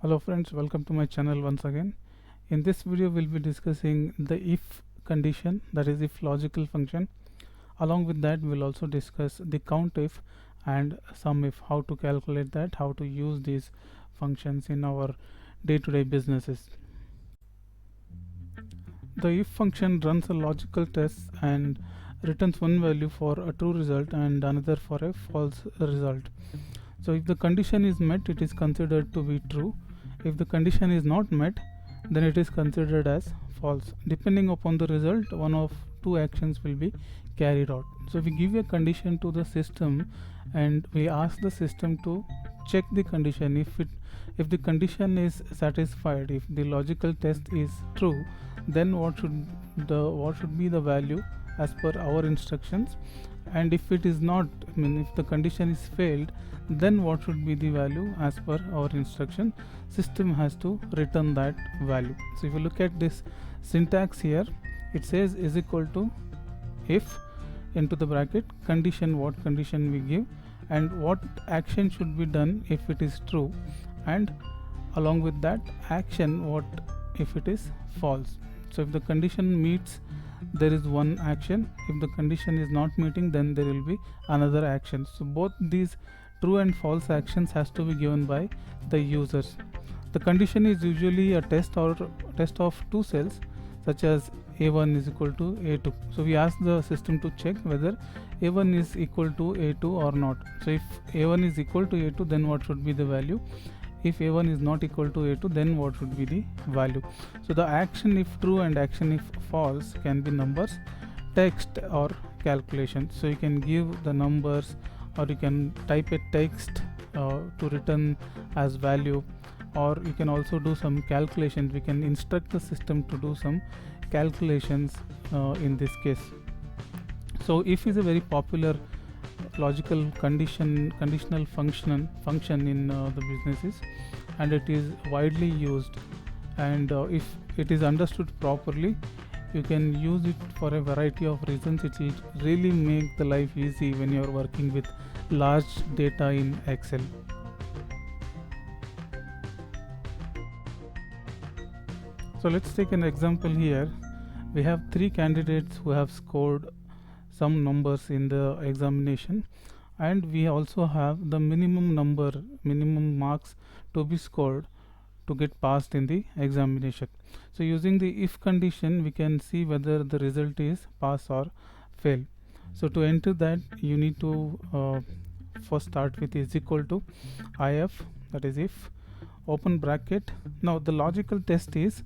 Hello friends, welcome to my channel once again. In this video we'll be discussing the if condition, that is if logical function. Along with that we'll also discuss the COUNTIF and SUMIF, how to calculate that, how to use these functions in our day-to-day businesses. The if function runs a logical test and returns one value for a true result and another for a false result. So if the condition is met, it is considered to be true. If the condition is not met, then it is considered as false. Depending upon the result, one of two actions will be carried out. So we give a condition to the system and we ask the system to check the condition. If the condition is satisfied, if the logical test is true, then what should be the value as per our instructions, and if it is not, if the condition is failed, then what should be the value as per our instruction. System has to return that value. So if you look at this syntax here, it says is equal to if into the bracket condition, what condition we give and what action should be done if it is true, and along with that action what if it is false. So if the condition meets, there is one action. If the condition is not meeting, then there will be another action. So both these true and false actions has to be given by the users. The condition is usually a test or test of two cells, such as a1 is equal to a2. So we ask the system to check whether a1 is equal to a2 or not. So if a1 is equal to a2, then what should be the value? If a1 is not equal to a2, then what should be the value? So the action if true and action if false can be numbers, text or calculation. So you can give the numbers, or you can type a text to return as value, or you can also do some calculations. We can instruct the system to do some calculations in this case. So if is a very popular logical conditional function in the businesses, and it is widely used, and if it is understood properly, you can use it for a variety of reasons. It really make the life easy when you are working with large data in Excel. So let's take an example here. We have three candidates who have scored some numbers in the examination, and we also have the minimum marks to be scored to get passed in the examination. So using the if condition, we can see whether the result is pass or fail. So to enter that, you need to first start with is equal to if, that is if, open bracket. Now the logical test is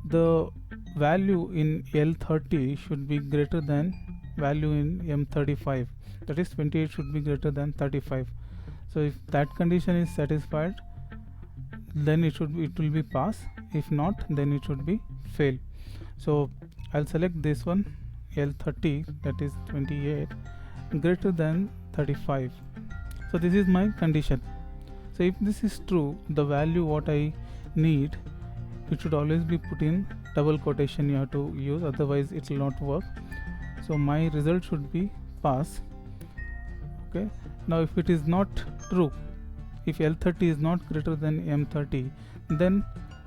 the value in L30 should be greater than value in M35, that is 28 should be greater than 35. So if that condition is satisfied, then it will be pass. If not, then it should be fail. So I'll select this one, L30, that is 28 greater than 35. So this is my condition. So if this is true, the value what I need, it should always be put in double quotation you have to use, otherwise it will not work. So my result should be pass. Okay, now if it is not true, if L30 is not greater than M30, then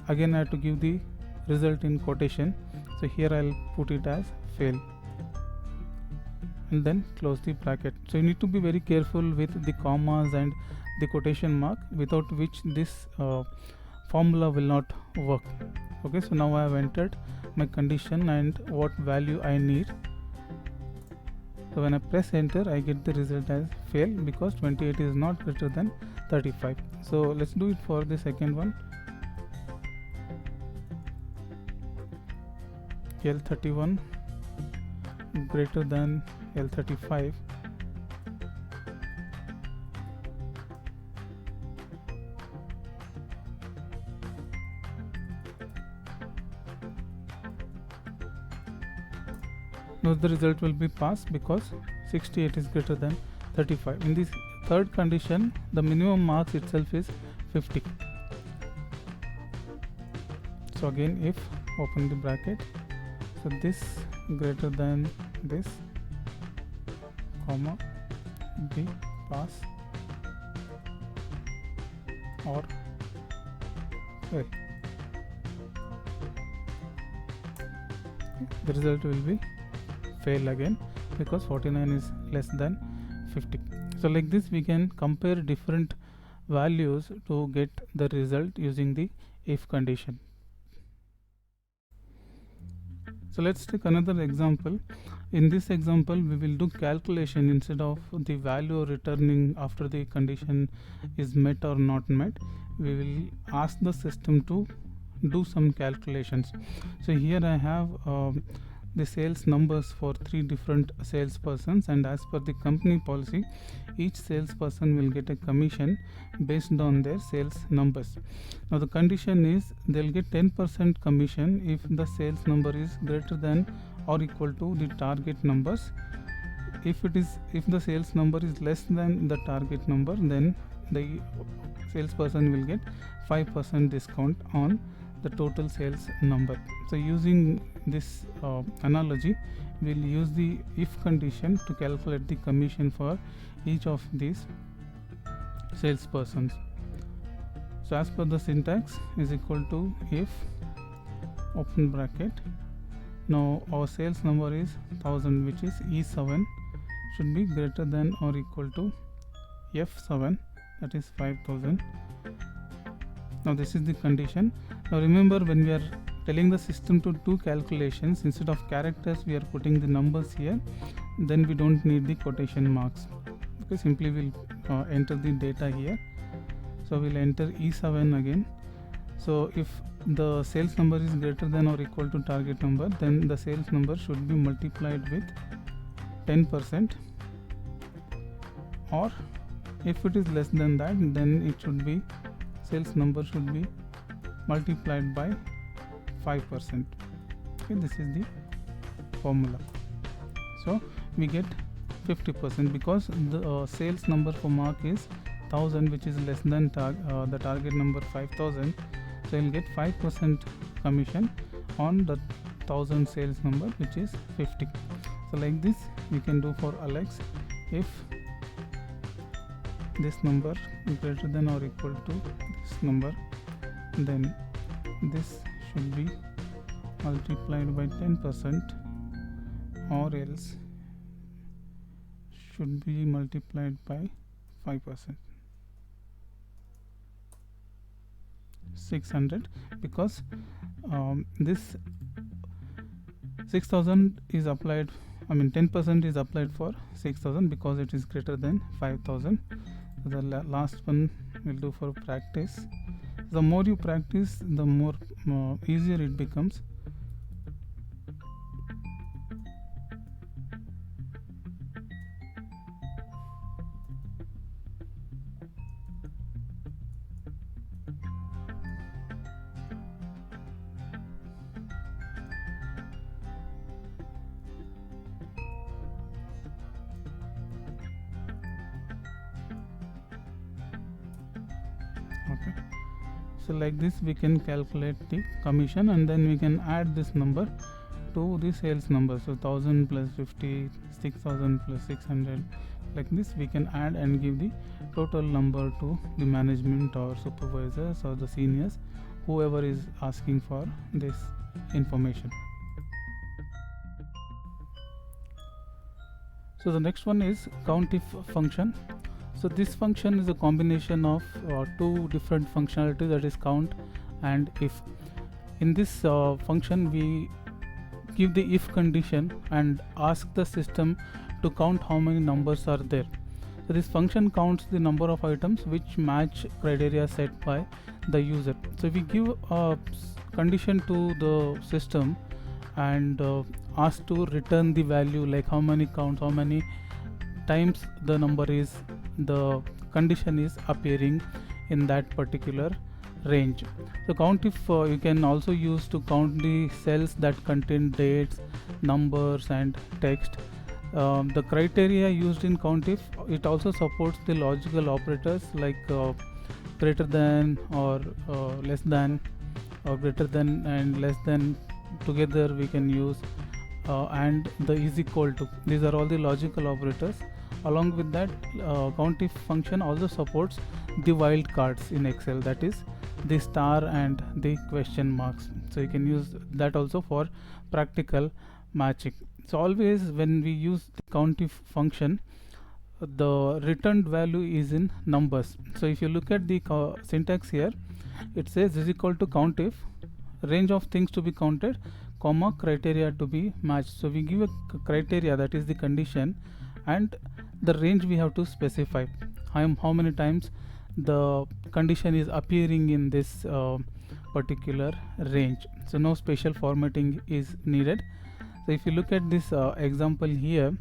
again I have to give the result in quotation. So here I'll put it as fail and then close the bracket. So you need to be very careful with the commas and the quotation mark, without which this formula will not work. Okay, so now I have entered my condition and what value I need. So when I press enter, I get the result as fail because 28 is not greater than 35. So let's do it for the second one. L31 greater than L35. Now the result will be pass because 68 is greater than 35. In this third condition, the minimum marks itself is 50. So again, if, open the bracket, so this greater than this, comma, B, pass, or fail. The result will be fail again because 49 is less than 50. So like this we can compare different values to get the result using the if condition. So let's take another example. In this example we will do calculation. Instead of the value returning after the condition is met or not met, we will ask the system to do some calculations. So here I have the sales numbers for 3 different salespersons, and as per the company policy, each salesperson will get a commission based on their sales numbers. Now the condition is they'll get 10% commission if the sales number is greater than or equal to the target numbers. If the sales number is less than the target number, then the salesperson will get 5% discount on the total sales number. So using this analogy, we'll use the if condition to calculate the commission for each of these salespersons. So as per the syntax is equal to if open bracket. Now our sales number is 1000, which is E7 should be greater than or equal to F7, that is 5000. Now this is the condition. Now remember, when we are telling the system to do calculations, instead of characters we are putting the numbers here, then we don't need the quotation marks. Okay, simply we'll enter the data here. So we'll enter E7 again. So if the sales number is greater than or equal to target number, then the sales number should be multiplied with 10%, or if it is less than that, then it should be sales number should be multiplied by 5%. Okay, this is the formula. So we get 50% because the sales number for Mark is 1000, which is less than the target number 5000. So you'll get 5% commission on the 1000 sales number, which is 50. So like this we can do for Alex. If this number is greater than or equal to this number, then this should be multiplied by 10%, or else should be multiplied by 5%. 600, because this 6000 is applied, 10% is applied for 6000 because it is greater than 5000. The last one we'll do for practice. The more you practice, the more easier it becomes. Okay, so like this we can calculate the commission, and then we can add this number to the sales number. So 1000 plus 50, 6000 plus 600, like this we can add and give the total number to the management or supervisors or the seniors, whoever is asking for this information. So the next one is COUNTIF function. So this function is a combination of two different functionality, that is count and if. In this function we give the if condition and ask the system to count how many numbers are there. So this function counts the number of items which match criteria set by the user. So if we give a condition to the system and ask to return the value, like how many counts, how many times the number is, the condition is appearing in that particular range. So COUNTIF you can also use to count the cells that contain dates, numbers and text. The criteria used in COUNTIF, it also supports the logical operators like greater than or less than, or greater than and less than together we can use, and the is equal to. These are all the logical operators. Along with that, COUNTIF function also supports the wildcards in Excel, that is the star and the question marks. So you can use that also for practical matching. So always when we use the countif function, the returned value is in numbers. So if you look at the syntax here, it says is equal to countif range of things to be counted, comma, criteria to be matched. So we give a criteria, that is the condition, and the range we have to specify how many times the condition is appearing in this particular range. So no special formatting is needed. So if you look at this example here,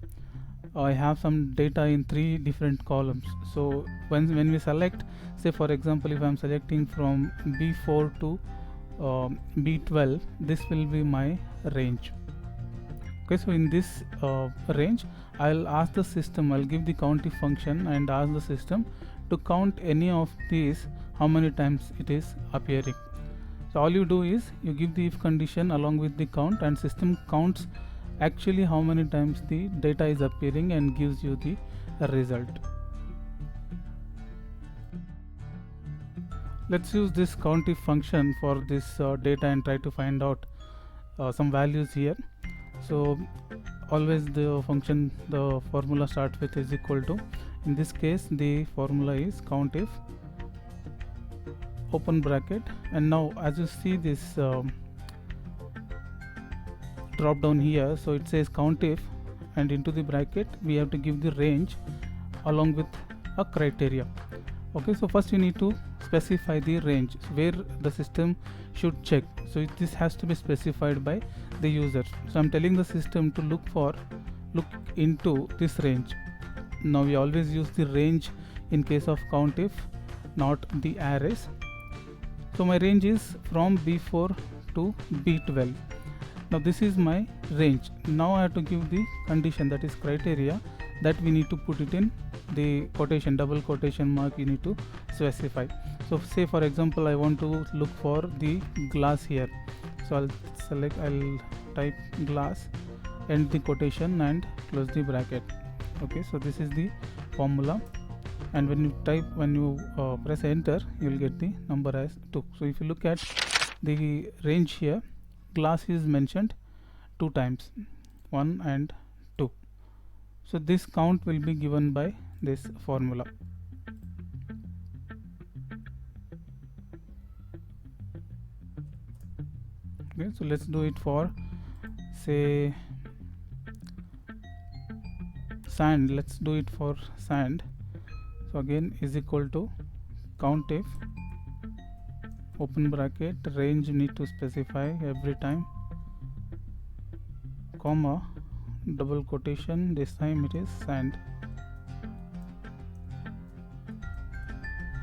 I have some data in 3 different columns. So when we select, say for example, if I am selecting from B4 to B12, this will be my range. Okay, so in this range, I'll ask the system, I'll give the countif function and ask the system to count any of these, how many times it is appearing. So all you do is you give the if condition along with the count, and system counts actually how many times the data is appearing and gives you the result. Let's use this countif function for this data and try to find out some values here. So always the function, the formula starts with is equal to, in this case the formula is countif open bracket, and now as you see this drop down here, so it says countif, and into the bracket we have to give the range along with a criteria. Okay, so first you need to specify the range where the system should check. So this has to be specified by the user. So I'm telling the system to look into this range. Now we always use the range in case of countif, not the arrays. So my range is from B4 to B12. Now this is my range. Now I have to give the condition, that is criteria, that we need to put it in the quotation, double quotation mark you need to specify. So say for example I want to look for the glass here, so I'll type glass, end the quotation and close the bracket. Okay, so this is the formula, and when you press enter, you will get the number as 2. So if you look at the range here, glass is mentioned 2 times, 1 and 2. So this count will be given by this formula. Okay, so let's do it for say sand. Let's do it for sand. So again is equal to countif open bracket, range need to specify every time, comma, double quotation, this time it is sand.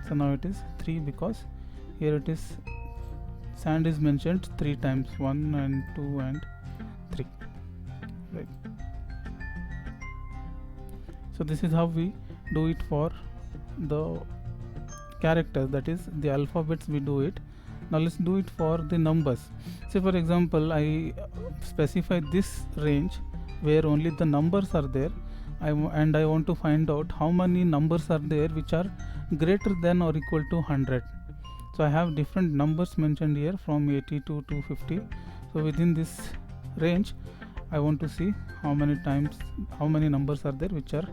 So now it is 3 because here it is sand is mentioned 3 times, 1 and 2 and 3, right? So this is how we do it for the characters, that is the alphabets we do it. Now let's do it for the numbers. Say for example I specify this range where only the numbers are there, and I want to find out how many numbers are there which are greater than or equal to 100. So I have different numbers mentioned here from 80 to 250. So within this range I want to see how many numbers are there which are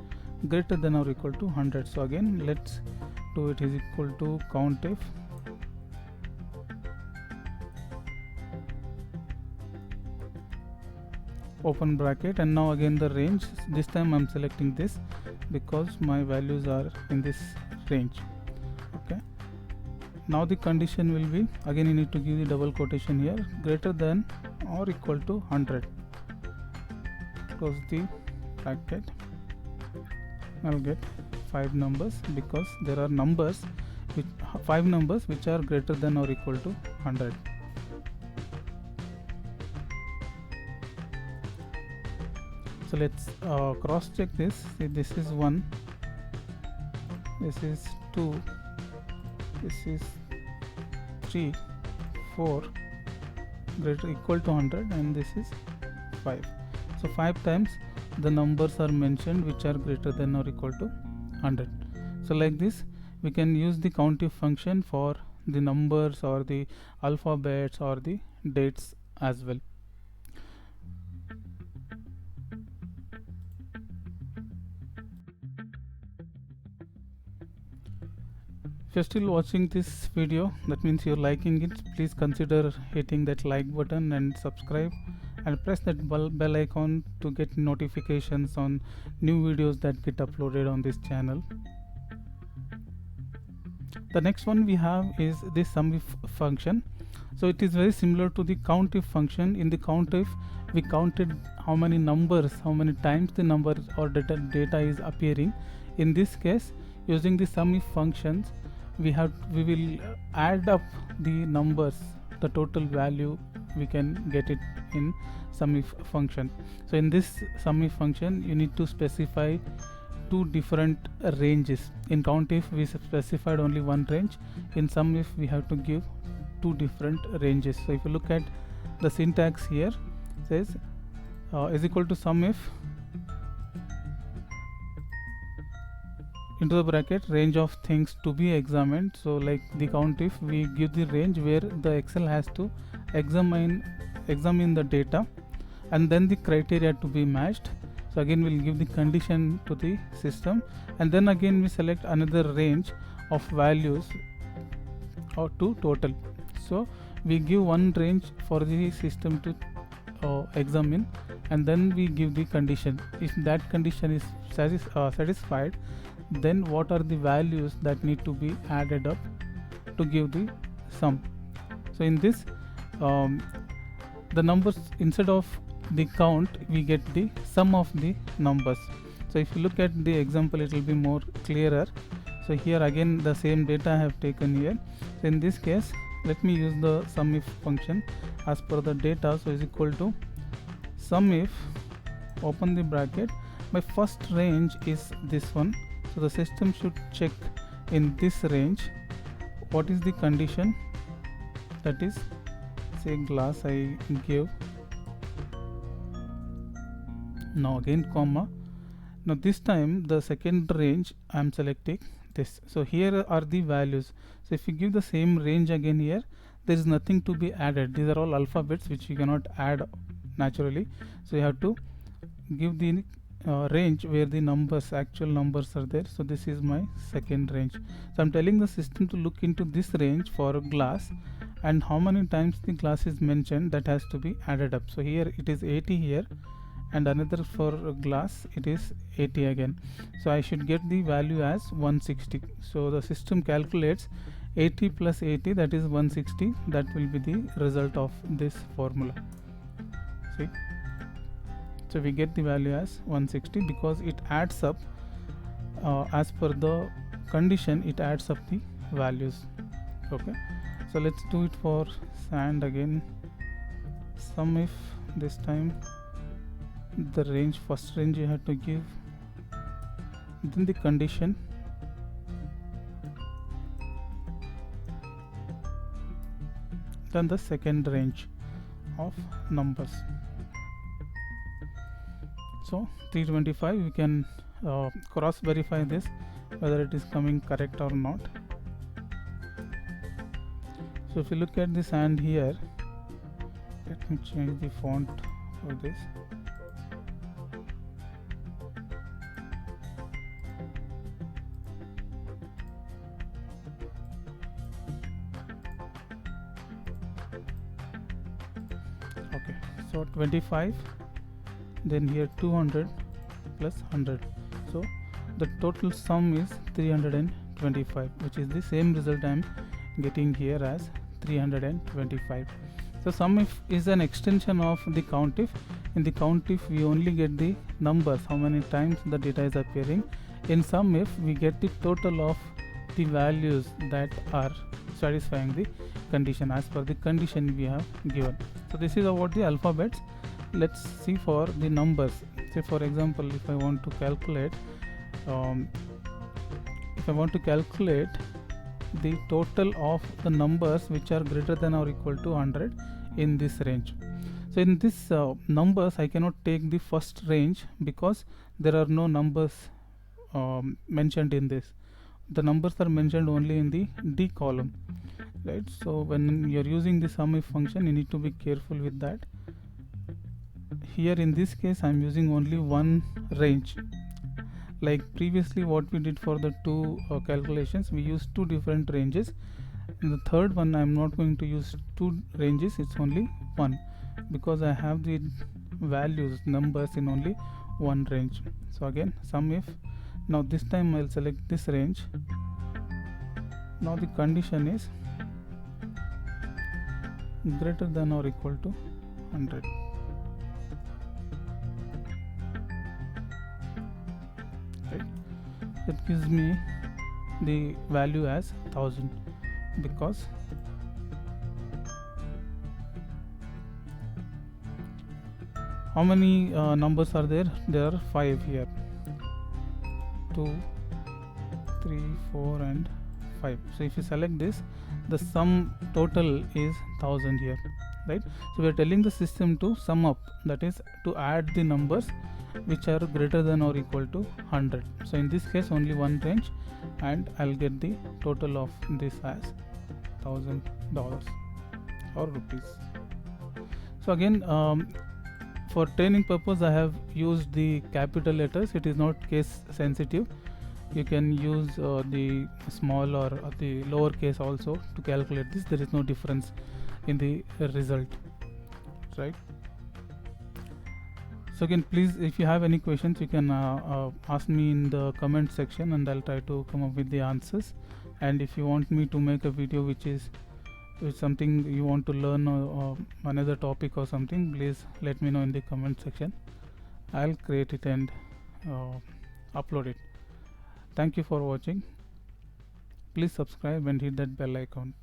greater than or equal to 100. So again let's do it is equal to countif open bracket, and now again the range. This time I'm selecting this because my values are in this range. Okay, now the condition will be, again you need to give the double quotation here, greater than or equal to 100, close the bracket. I'll get 5 numbers because there are numbers which 5 numbers which are greater than or equal to 100. So let's cross check this. See, this is 1, this is 2, this is 3, 4, greater equal to 100, and this is 5. So 5 times the numbers are mentioned which are greater than or equal to 100. So like this we can use the countif function for the numbers or the alphabets or the dates as well. If you're still watching this video, that means you're liking it. Please consider hitting that like button and subscribe, and press that bell icon to get notifications on new videos that get uploaded on this channel. The next one we have is the SUMIF function. So it is very similar to the COUNTIF function. In the COUNTIF, we counted how many numbers, how many times the number or data is appearing. In this case, using the SUMIF functions, we will add up the numbers, the total value we can get it in SUMIF function. So in this SUMIF function, you need to specify two different ranges. In COUNTIF we specified only one range. In SUMIF we have to give two different ranges. So if you look at the syntax here, it says is equal to SUMIF into the bracket range of things to be examined. So like the COUNTIF, we give the range where the Excel has to examine the data and then the criteria to be matched. So again we'll give the condition to the system, and then again we select another range of values or to total. So we give one range for the system to examine, and then we give the condition. If that condition is satisfied, then what are the values that need to be added up to give the sum. So in this the numbers, instead of the count, we get the sum of the numbers. So if you look at the example, it will be more clearer. So here again the same data I have taken here. So in this case, let me use the SUMIF function as per the data. So is equal to SUMIF, open the bracket, my first range is this one. So the system should check in this range what is the condition, that is say glass I give. Now again comma. Now this time the second range I am selecting this. So here are the values. So if you give the same range again here, there is nothing to be added. These are all alphabets which you cannot add naturally. So you have to give the range where the numbers, actual numbers are there. So this is my second range. So I'm telling the system to look into this range for glass, and how many times the glass is mentioned, that has to be added up. So here it is 80 here, and another for glass it is 80 again. So I should get the value as 160. So the system calculates 80 plus 80, that is 160. That will be the result of this formula. See, so we get the value as 160 because it adds up as per the condition, it adds up the values. Okay, so let's do it for sand again. SUMIF, this time the range, first range you have to give, then the condition, then the second range of numbers. So 325, we can cross verify this whether it is coming correct or not. So if you look at this and here, let me change the font for this. Okay, so 25, then here 200 plus 100, so the total sum is 325, which is the same result I am getting here as 325. So SUMIF is an extension of the COUNTIF. In the COUNTIF we only get the numbers, how many times the data is appearing. In SUMIF we get the total of the values that are satisfying the condition as per the condition we have given. So this is about the alphabets. Let's see for the numbers. Say for example, if I want to calculate the total of the numbers which are greater than or equal to 100 in this range. So in this numbers, I cannot take the first range because there are no numbers mentioned in this. the numbers are mentioned only in the D column, right? So when you're using the sum if function, you need to be careful with that. Here in this case I'm using only one range. Like previously what we did for the two calculations, we used two different ranges. In the third one I'm not going to use two ranges, it's only one, because I have the values numbers in only one range. So again sum if. Now this time I'll select this range. Now the condition is greater than or equal to 100. Right? It gives me the value as 1000, because how many numbers are there? There are 5 here. 2, 3, 4 and 5. So if you select this, the sum total is 1000 here, right? So we are telling the system to sum up, that is to add the numbers which are greater than or equal to 100. So in this case only one range, and I'll get the total of this as $1000 or rupees. So again for training purpose I have used the capital letters. It is not case sensitive. You can use the small or the lower case also to calculate this. There is no difference in the result, right? So again, please, if you have any questions, you can ask me in the comment section and I'll try to come up with the answers. And if you want me to make a video which is something you want to learn or another topic or something, please let me know in the comment section. I'll create it and upload it. Thank you for watching. Please subscribe and hit that bell icon.